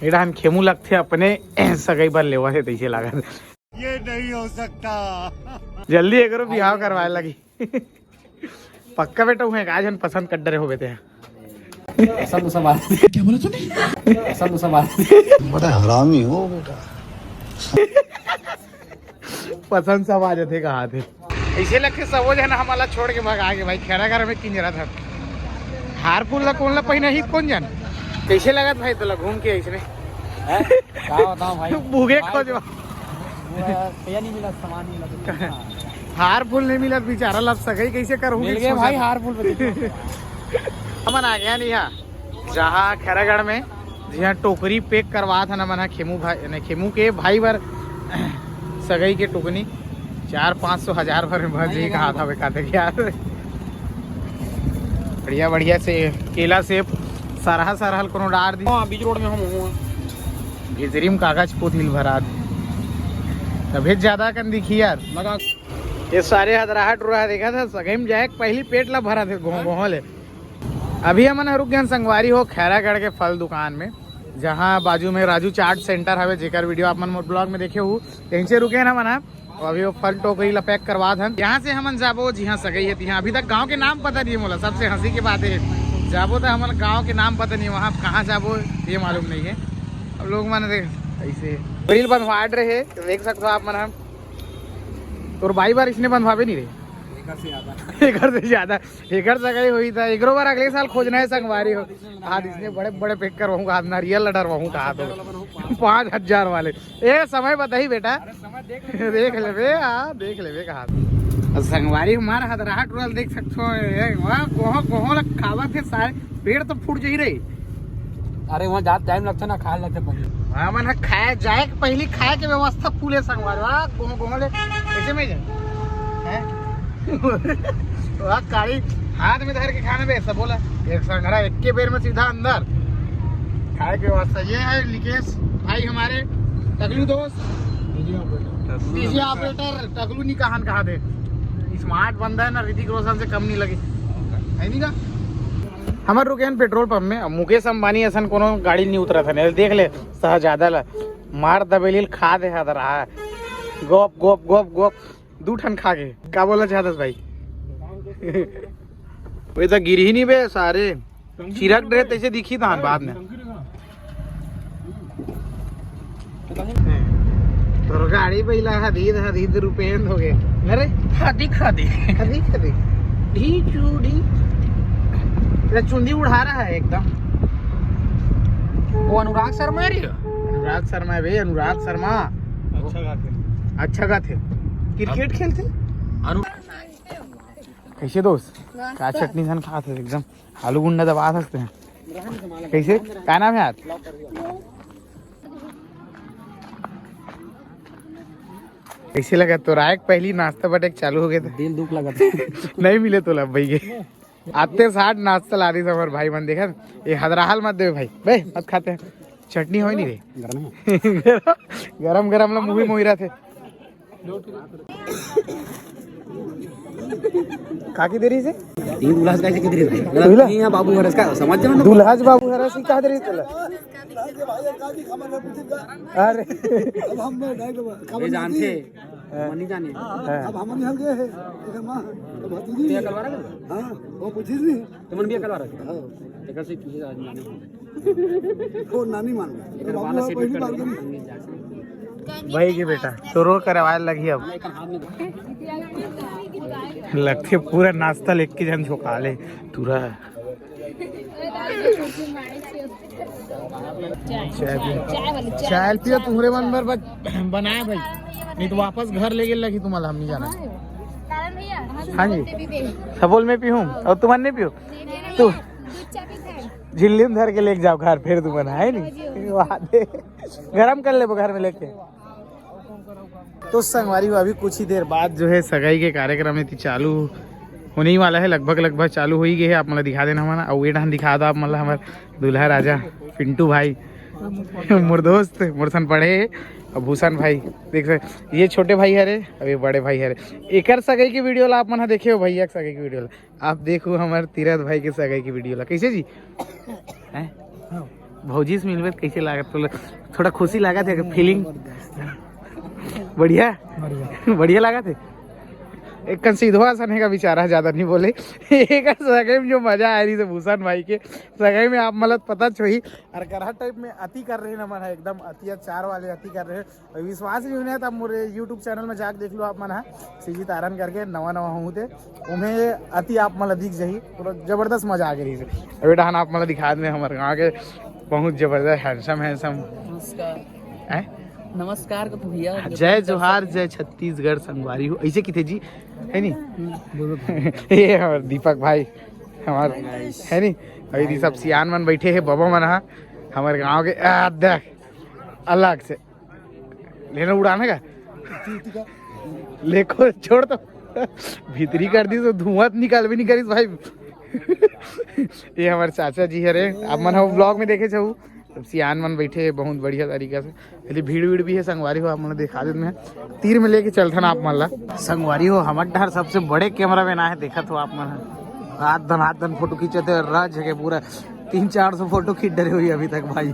एडान खेमू लगते अपने सगाई बार लेवा से तैसे लागत। ये नहीं हो सकता। जल्दी एक बिहाव करवाए लगी। पक्का बेटा हूँ आज हम पसंद कर डरे हो गए थे। क्या बोला तूने? बड़ा हरामी हो बेटा। पसंद सब आ जाते कहा थे ऐसे लगते सब है ना हमारा छोड़ के भगा के भाई खेड़ा में किंजरा था हार फूल ला कौन ला पहिना ही कौन जान कैसे लगत भाई तो घूम के ऐसे भाई भूखे खोज नहीं मिला सामान नहीं मिला हार फूल नहीं मिला बेचारा लब सगाई कैसे करूँगी भाई हार फूल हमन आ गया नहीं जहाँ खैरागढ़ में जहाँ टोकरी पैक करवा था ना मना खेमू भाई खेमू के भाई बार सगाई के टुकनी 400-500 हजार भर में भज ही कहा था खाते के यार बढ़िया बढ़िया से केला सेब सारा कोनो डार दी बीच रोड में हम गिजरीम कागज पोथिल भरा दी तभी ज्यादा कन दिखी यार लगा ये सारे हदराहट रुहा देखा था सगाई में जाए पहली पेट ला भरा थे गोहले। अभी हमन रुक गए संगवारी हो खैरागढ़ के फल दुकान में जहाँ बाजू में राजू चाट सेंटर है जेकर वीडियो आप मन ब्लॉग में देखे हो यहीं से रुके ना मना अभी वो फल टोकरी ला पैक करवा था यहाँ से हमन जाबो जी हाँ सगई है यहाँ अभी तक गांव के नाम पता नहीं मोला सबसे हंसी की बात है जाबो तो हमन गांव के नाम पता नहीं वहाँ कहाँ जाबो ये मालूम नहीं है। अब लोग मन देख ऐसे रील बंधवा रहे देख सकते हो आप मन और बाई बार इसने बंधवावे नहीं रहे एकड़ से ज्यादा एकड़ सगाई हुई था एक बार अगले साल खोजना है संगवारी हो आज इसने बड़े पैक करवाऊंगा आज नारियल डरवाऊँ कहा तो 5000 वाले ए समय बताई बेटा देख ले कहा संगवारी हमारा हदराहट रोल देख सकते हो खावा थे सारे पेड़ तो फूट जा रही। अरे वहाँ ज्यादा टाइम लगता ना खाए लगते वहाँ मन खाए जाए पहली खाए के व्यवस्था फूले संगवारी कैसे में जाए काली हाथ में धर के खाने में ऐसा बोला एक संगरा एक के बेर में सीधा अंदर खाए के वास्ता ये है लिकेश भाई हमारे टकलू दोस्त डीजी ऑपरेटर टकलू नहीं कहा थे स्मार्ट बंदा है ना ऋतिक रोशन से कम नहीं लगे है नहीं का हमारे रुके हैं पेट्रोल पंप में मुकेश अंबानी ऐसा कोनो गाड़ी नहीं उतरा था नहीं देख ले ज्यादा ला मार दबेली खा दे रहा गोप गोप गोप गोप 2 ठन खा के क्या बोला चाहता भाई वही तो गिर ही नहीं बे सारे चिरक डरे तैसे दिखी था बाद में तो गाड़ी पहिला हदीद रुपये हो गए अरे खादी ढी चूड़ी चुंदी उड़ा रहा है एकदम वो अनुराग शर्मा है भाई अनुराग शर्मा अच्छा गाते क्रिकेट खेलते कैसे दोस्त क्या चटनी सन खाते एकदम आलू गुंडा दबा सकते हैं कैसे क्या नाम है यार कैसे लगा तो रायक पहली नाश्ता बटेक चालू हो गया था दिल दुख लगा नहीं मिले तो लब भाई के आते 60 नाश्ता ला रही था भाई मन देखा ये हदराहल मत दे भाई मत खाते हैं चटनी हो नहीं रे गरम ला मुही मोहिरा थे काकी देरी से दुल्हाज कैसे किधर है यहां बाबू हरस का समझ जाओ ना दुल्हाज बाबू हरस का देरी चला अरे अब हम ये जानते मनी जाने अब हम निकल गए हैं इधर मां तो भतीजी ये कलवारा हां वो पूछी थी तुमन भी कलवारा हां एकर से की आज माने वो नानी मान एकर वाला सेट कर भाई की बेटा शुरू करवाए लगी अब लगते पूरा नाश्ता लेके जन झोंका ले पूरा चाय पियो तुम्हारे मन भर बनाए भाई नहीं तो वापस घर ले लगी तुम्हारा हम नहीं जाना। हाँ जी सबोल में पीऊँ और तुम नहीं पियो तू झिल्ली में धर के लेके जाओ घर फिर तुम बना है नहीं गरम कर ले वो घर में लेके। तो संगवारी अभी कुछ ही देर बाद जो है सगाई के कार्यक्रम है चालू होने ही वाला है लगभग चालू हो ही गए है। आप मतलब दिखा देना हमारा और ये दिखा दो आप मतलब हमारे दूल्हा राजा पिंटू भाई मोर दोस्त मोरसन पढ़े और भूषण भाई देख सकते ये छोटे भाई हरे अब ये बड़े भाई हरे एक सगाई की वीडियो ला आप मन देखे हो भैया सगाई की वीडियो ला आप देखो हमारे तीरथ भाई के सगाई की वीडियो ला कैसे जी भौजी से मिलबे कैसे लागत तो थोड़ा खुशी लागत है फीलिंग बढ़िया बढ़िया लागत है एक सीधवा सने का बेचारा ज्यादा नहीं बोले एक सगाई में जो मजा आ रही है भूषण भाई के सगाई में आप मतलब पता छोही और करहा टाइप में अति कर रहे हैं मन है एकदम अति चार वाले अति कर रहे हैं विश्वास नहीं होने तब मोरे यूट्यूब चैनल में जाके देख लो आप मन है सीजी तारन करके नवा हूँ थे उन्हें अति आप मतलब दिख जाही पूरा जबरदस्त मजा आ गई बेटा आप मतलब दिखा दें हमारे गाँव के बहुत जबरदस्त हैंडसम नमस्कार को भैया जय जोहार जय छत्तीसगढ़ संगवारी हो ऐसे की थे जी है नहीं ये हमारे दीपक भाई हमारे है नहीं अभी सब सियान मन बैठे हैं बाबा मन हमारे गांव के देख अलग से लेना उड़ाने का लेको छोड़ तो भीतरी कर दी तो धुआं निकाल भी नहीं करी भाई ये हमारे चाचा जी है रे आप मन हम ब्लॉग में देखे छू सियान मन बैठे हैं बहुत बढ़िया तरीका से पहले भीड़ भी है संगवारी हो आप मतलब दिखा देते हैं तीर में लेके चलथन आप मन ला संगवारी हो हमर डर सबसे बड़े कैमरा मैन आए देखा तो आप मन हाथ धन फोटो खींचते रज है पूरा 300-400 फोटो खींच डरे हुई अभी तक भाई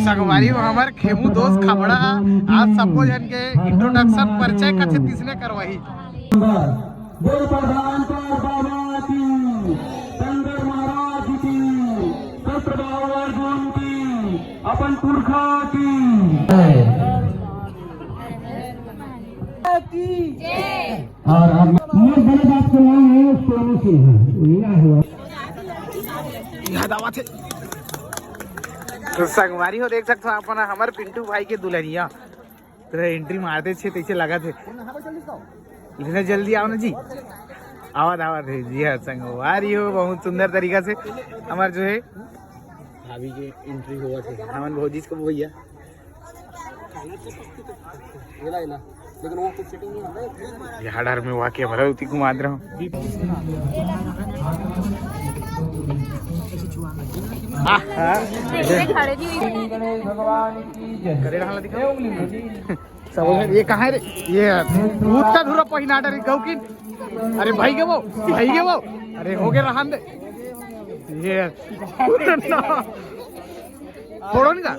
संगवारी हो हमारे खेमू दोस्त खबड़ा आज सबको जन के इंट्रोडक्शन परिचय कथित किसने करवाई अपन पुरखा की और तो संगवारी हो देख सकते हो आप हमारे पिंटू भाई के दुल्हनिया तो एंट्री मारते थे तैसे लगा थे लेकिन जल्दी आओ ना जी आवाज है जी हाँ संगवारी हो बहुत सुंदर तरीका से हमारे जो है भाभी के एंट्री हुआ थे हमन भौजी को भैया लेकिन वो कुछ सेटिंग नहीं है यहाँ डर में वहाँ के भला उती घुमा रहा हूँ ये कहाँ है रे ये उत्तर धुरा पहिना डर गौ की अरे भाई के वो अरे हो गए रहा दे ये फोड़ो का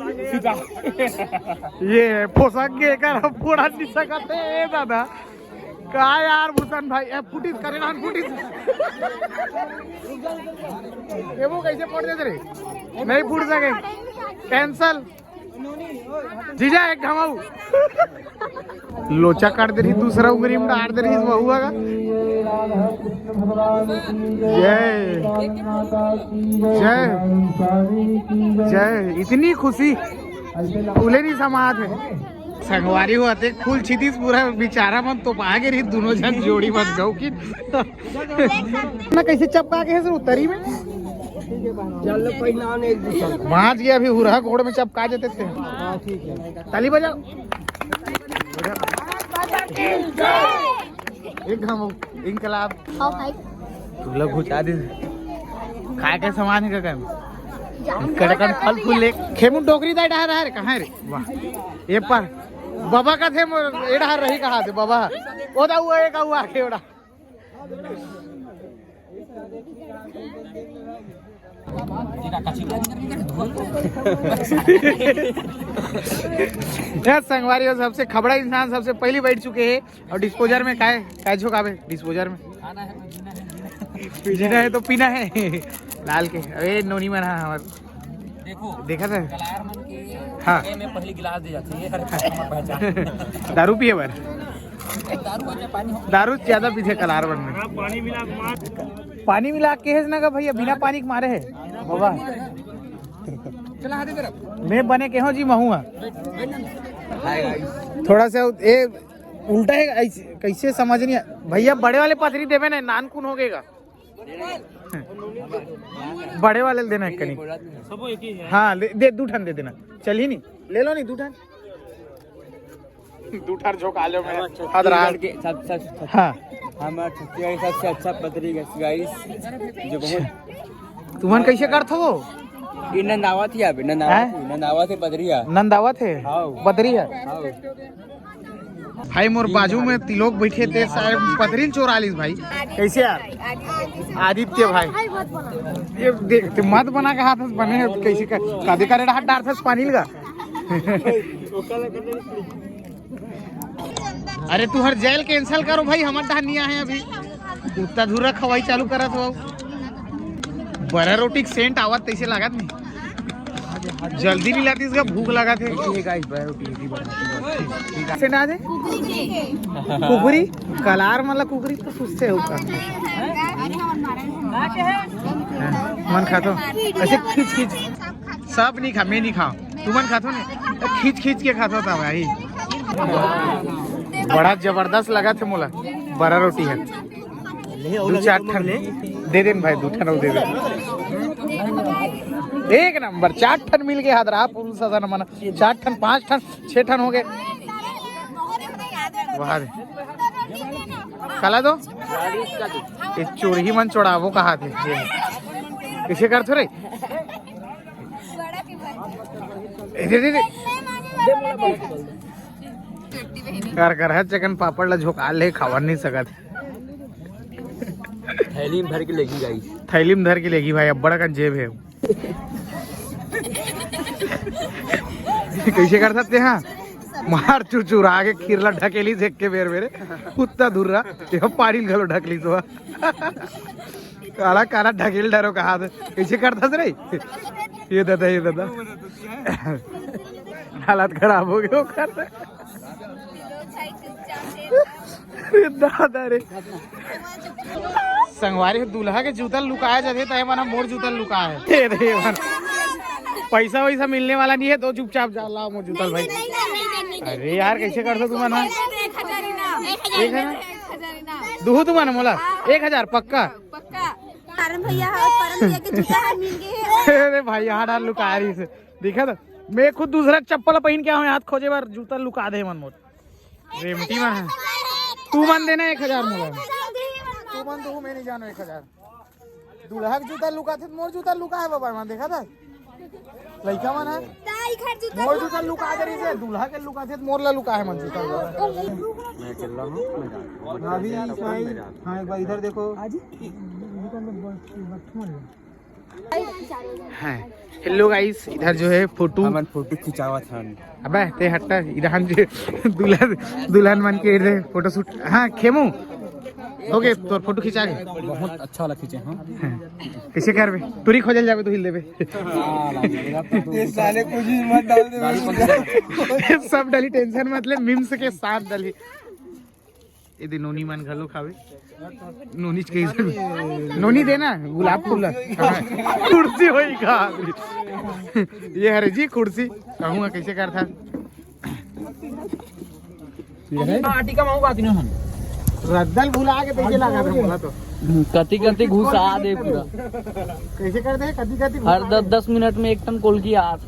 ये पोशाक के कर फोड़ा नहीं सकते दादा का यार भूषण भाई फुटिस करे ना फुटिस ये वो कैसे फोड़ देते रे नहीं फूट सके कैंसल जीजा एक घमाऊ लोचा काट दे रही दूसरा उंगली में डाल दे रही बहुआ का जय जय जय इतनी खुशी फूले नहीं समात है संगवारी होते फूल छितीस पूरा बेचारा मन तो आगे रही दोनों जन जोड़ी मत गौ की ना कैसे चपका के है उतरी में वहां गया अभी हुरहा घोड़ में चपका देते थे ताली बजाओ एक हम इनकलाब तू लोग घुचा दे खाए के सामान है का कड़कन फल फूल ले खेमू टोकरी दा डा रहा है कहाँ रे वाह ये पर बाबा का थे ये डा रही कहाँ थे बाबा वो दा हुआ एक हुआ के ओड़ा संगवारी सबसे खबड़ा इंसान सबसे पहले बैठ चुके हैं और डिस्पोजर में काय झोंकावे डिस्पोजर में जीना है तो पीना है लाल के अरे नोनी में ना हमारे देखो देखा था कलार मन के हाँ में पहली गिलास दी जाती है हर पहचान दारू पिए बार दारू में पानी दारू ज्यादा पीछे कलार बन में पानी मिला के है ना का भैया बिना पानी के मारे है बाबा चला हाथे तरफ मैं बने के हो जी महुआ थोड़ा सा ये उल्टा है कैसे समझ नहीं भैया बड़े वाले पथरी देवे ना नान कौन हो गएगा बड़े वाले देना है कहीं हाँ दे दूठन दे देना चल ही नहीं ले लो नहीं दूठन दूठर झोंका लो मैं हाँ हमारे छत्तीसगढ़ सबसे अच्छा पतरी गाइस जो बहुत तुमन कैसे करत हो नंदावत ही अबे नंदावत है पतरिया नंदावत है बदरिया भाई मोर बाजू में तिलोक बैठे थे पथरीन 44 भाई। कैसे यार आदित्य भाई ये देख मत बना के हाथ से बने कैसे कादे करे हाथ डार से पानी लगा। अरे तू हर जेल कैंसिल करो भाई हमार धानिया है अभी उतना धूरा खवाई चालू करत हो बड़ा रोटी सेंट आवत तैसे लागत नहीं जल्दी नहीं लाती इसका भूख लगा थे से ना दे कुकरी कलार मतलब कुकरी तो सुस्ते होगा मन खातो ऐसे खींच खींच सब नहीं खा मैं नहीं खाओ तू मन खातो नहीं खींच खींच के खाता था भाई बड़ा जबरदस्त लगा थे मोला बड़ा रोटी है दो चार ठन दे देन भाई 2 ठन दे दे एक नंबर 4 ठन मिल गए हाथ रहा पुरुष सदन मन 4 ठन 5 ठन 6 ठन हो गए कला दो ये चोरी मन चोड़ावो कहा थे कैसे करते रे कर है चिकन पापड़ ला झोका ले खावा नहीं सकत थैली में भर के लेगी गाइस थैली में धर के लेगी भाई अब बड़ा का जेब है कैसे कर सकते हैं मार चुरचुरा के खीरला ढकेली देख के बेर बेरे कुत्ता दूर रहा पारी घलो ढकली तो काला काला ढकेल डरो कहा कैसे करता रे ये दादा हालत खराब हो गए दादा रे संगवारी दूल्हा के जूता लुकाया जाते तो मना मोर जूता लुका है पैसा वैसा मिलने वाला नहीं है तो चुपचाप जा लाओ मोर जूता भाई अरे यार कैसे कर दो तुम ना 1000 दूह तुम ना मोला 1000 पक्का अरे भाई यहाँ डाल लुका रही से देखा था मैं खुद दूसरा चप्पल पहन के आऊँ हाथ खोजे बार जूता लुका दे मन मोर रेमटी मन है तू मन देना 1000 मोला तू मन तो मैं नहीं जानो 1000 दूल्हा के जूता लुका थे मोर जूता लुका है बाबा मन देखा था लड़का मन है मोर जूता लुका दे रही है दूल्हा के लुका थे मोर ला लुका है मन जूता मैं चल रहा हूँ अभी हाँ एक बार इधर देखो हेलो गाइस इधर जो है फोटो खिंचावा था अबे ते हट्टा इधर दुल्हन मन के इधर फोटो शूट हाँ खेमू ओके तो फोटो खिंचा के बहुत अच्छा वाला खींचे हाँ कैसे करबे टूरी खोजल जाबे तो हिल देबे ये साले कुछ ही मत डाल दे सब डाली टेंशन मतलब मिम्स के साथ डाली ये दिन नोनी मन घलो खावे नोनी के नोनी देना गुलाब फूल कुर्सी होई का ये हरे जी कुर्सी कहूँगा कैसे कर था पार्टी का माहू बात नहीं हम रद्दल भुला के पैसे लगा था बोला तो कति कति घुसा दे पूरा कैसे कर दे कति कति हर 10 मिनट में एक टन कोल की आठ